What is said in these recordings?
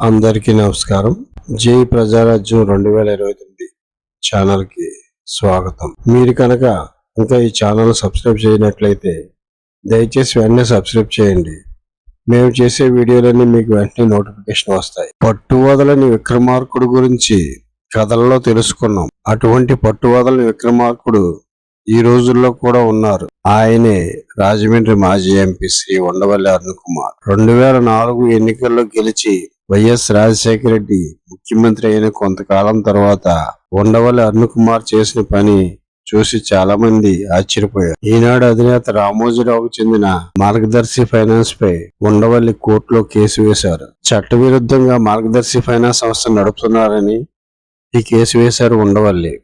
అందరికీ నమస్కారం. జై ప్రజారాజ్యం 2029 ఛానల్కి స్వాగతం. మీరు కనుక ఇంకా ఈ ఛానల్ సబ్స్క్రైబ్ చేయనట్లయితే దయచేసి వెంటనే సబ్స్క్రైబ్ చేయండి. మేము చేసే వీడియోలన్నీ మీకు వెంటనే నోటిఫికేషన్ వస్తాయి. పట్టువదలని విక్రమార్కుడు గురించి కథల్లో తెలుసుకున్నాం. అటువంటి పట్టువదలని విక్రమార్కుడు ఈ రోజుల్లో కూడా ఉన్నారు. ఆయనే రాజమండ్రి మాజీ ఎంపీ శ్రీ ఉండవల్లి అరుణ్ కుమార్. 2004 ఎన్నికల్లో గెలిచి వైఎస్ రాజశేఖర రెడ్డి ముఖ్యమంత్రి అయిన కొంతకాలం తర్వాత ఉండవల్లి అరుణ్ కుమార్ చేసిన పని చూసి చాలా మంది ఆశ్చర్యపోయారు. ఈనాడు అధినేత రామోజీరావుకు చెందిన మార్గదర్శి ఫైనాన్స్ పై ఉండవల్లి కోర్టులో కేసు వేశారు. చట్టవిరుద్ధంగా మార్గదర్శి ఫైనాన్స్ సంస్థ నడుపుతున్నారని ఈ కేసు వేశారు ఉండవల్లి.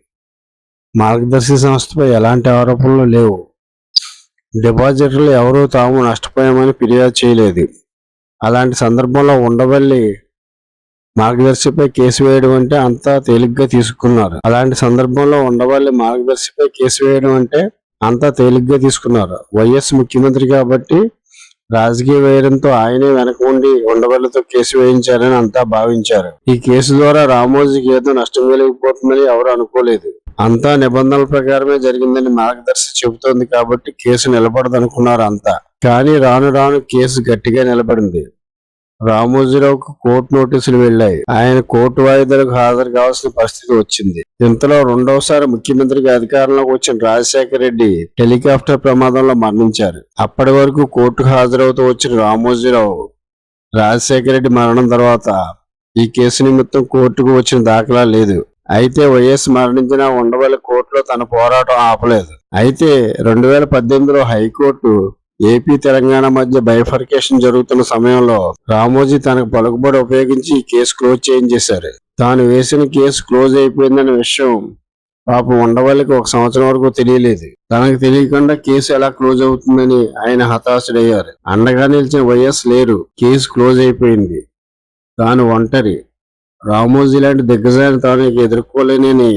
మార్గదర్శి సంస్థపై ఎలాంటి ఆరోపణలు లేవు. డిపాజిటర్లు ఎవరూ తాము నష్టపోయామని ఫిర్యాదు చేయలేదు. అలాంటి సందర్భంలో ఉండవల్లి మార్గదర్శిపై కేసు వేయడం అంటే అంతా తేలిగ్గా తీసుకున్నారు. వైఎస్ ముఖ్యమంత్రి కాబట్టి రాజకీయ వైరంతో ఆయనే వెనక ఉండి ఉండవల్లితో కేసు వేయించారని అంతా భావించారు. ఈ కేసు ద్వారా రామోజీకి ఏదో నష్టం కలిగిపోతుందని ఎవరు అనుకోలేదు. అంతా నిబంధనల ప్రకారమే జరిగిందని మార్గదర్శి చెబుతోంది కాబట్టి కేసు నిలబడదనుకున్నారు అంతా. కానీ రాను రాను కేసు గట్టిగా నిలబడింది. రామోజీరావుకు కోర్టు నోటీసులు వెళ్లాయి. ఆయన కోర్టు వాయిదాలకు హాజరు కావాల్సిన పరిస్థితి వచ్చింది. ఇంతలో రెండవసారి ముఖ్యమంత్రిగా అధికారంలోకి వచ్చిన రాజశేఖర రెడ్డి హెలికాప్టర్ ప్రమాదంలో మరణించారు. అప్పటి వరకు కోర్టుకు హాజరవుతూ వచ్చిన రామోజీరావు రాజశేఖర రెడ్డి మరణం తర్వాత ఈ కేసు నిమిత్తం కోర్టుకు వచ్చిన దాఖలా లేదు. అయితే వైఎస్ మరణించిన ఉండవల్లి కోర్టులో తన పోరాటం ఆపలేదు. అయితే 2018లో హైకోర్టు ఏపీ తెలంగాణ మధ్య బైఫర్కేషన్ జరుగుతున్న సమయంలో రామోజీ తనకు పలుకుబడి ఉపయోగించి ఈ కేసు క్లోజ్ చేయించేశారు. తాను వేసిన కేసు క్లోజ్ అయిపోయిందనే విషయం పాపం ఉండవల్లికి 1 సంవత్సరం వరకు తెలియలేదు. తనకు తెలియకుండా కేసు ఎలా క్లోజ్ అవుతుందని ఆయన హతాశుడయ్యారు. అండగా నిలిచిన వైఎస్ లేరు. కేసు క్లోజ్ అయిపోయింది. తాను ఒంటరి. రామోజీ లాంటి దిగ్గజాన్ని తాను ఎదుర్కోలేనని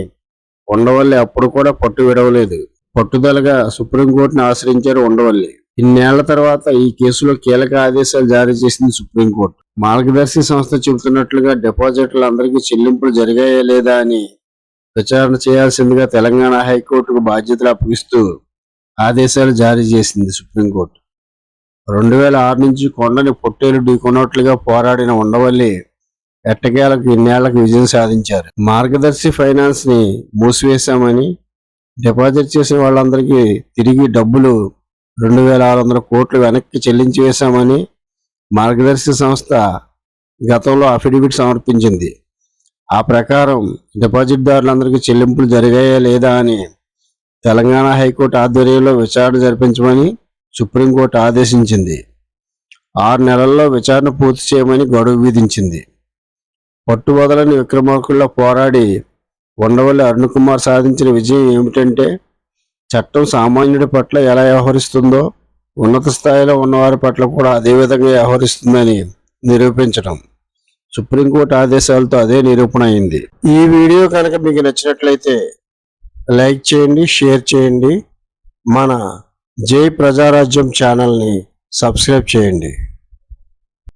ఉండవల్లి అప్పుడు కూడా పట్టు విడవలేదు. పట్టుదలగా సుప్రీంకోర్టును ఆశ్రయించారు ఉండవల్లి. ఇన్నేళ్ల తర్వాత ఈ కేసులో కీలక ఆదేశాలు జారీ చేసింది సుప్రీంకోర్టు. మార్గదర్శి సంస్థ చెబుతున్నట్లుగా డిపాజిటర్లందరికీ చెల్లింపులు జరిగాయా లేదా అని విచారణ చేయాల్సిందిగా తెలంగాణ హైకోర్టుకు బాధ్యతలు అప్పగిస్తూ ఆదేశాలు జారీ చేసింది సుప్రీంకోర్టు. 2006 నుంచి కొండని పొట్టేలు ఢీకొన్నట్లుగా పోరాడిన ఉండవల్లి ఎట్టకేలకు ఇన్నేళ్లకు విజయం సాధించారు. మార్గదర్శి ఫైనాన్స్ ని మూసివేశామని, డిపాజిట్ చేసిన వాళ్ళందరికీ తిరిగి డబ్బులు 2600 కోట్లు వెనక్కి చెల్లించి వేశామని మార్గదర్శి సంస్థ గతంలో అఫిడవిట్ సమర్పించింది. ఆ ప్రకారం డిపాజిట్దారులందరికీ చెల్లింపులు జరిగాయా లేదా అని తెలంగాణ హైకోర్టు ఆధ్వర్యంలో విచారణ జరిపించమని సుప్రీంకోర్టు ఆదేశించింది. 6 నెలల్లో విచారణ పూర్తి చేయమని గడువు విధించింది. పట్టువదలని విక్రమార్కుల్లో పోరాడి ఉండవల్లి అరుణ్ కుమార్ సాధించిన విజయం ఏమిటంటే చట్టం సామాన్యుడి పట్ల ఎలా వ్యవహరిస్తుందో ఉన్నత స్థాయిలో ఉన్నవారి పట్ల కూడా అదే విధంగా వ్యవహరిస్తుందని నిరూపించడం. సుప్రీంకోర్టు ఆదేశాలతో అదే నిరూపణ అయింది. ఈ వీడియో కనుక మీకు నచ్చినట్లయితే లైక్ చేయండి, షేర్ చేయండి. మన జై ప్రజారాజ్యం ఛానల్ని సబ్స్క్రైబ్ చేయండి.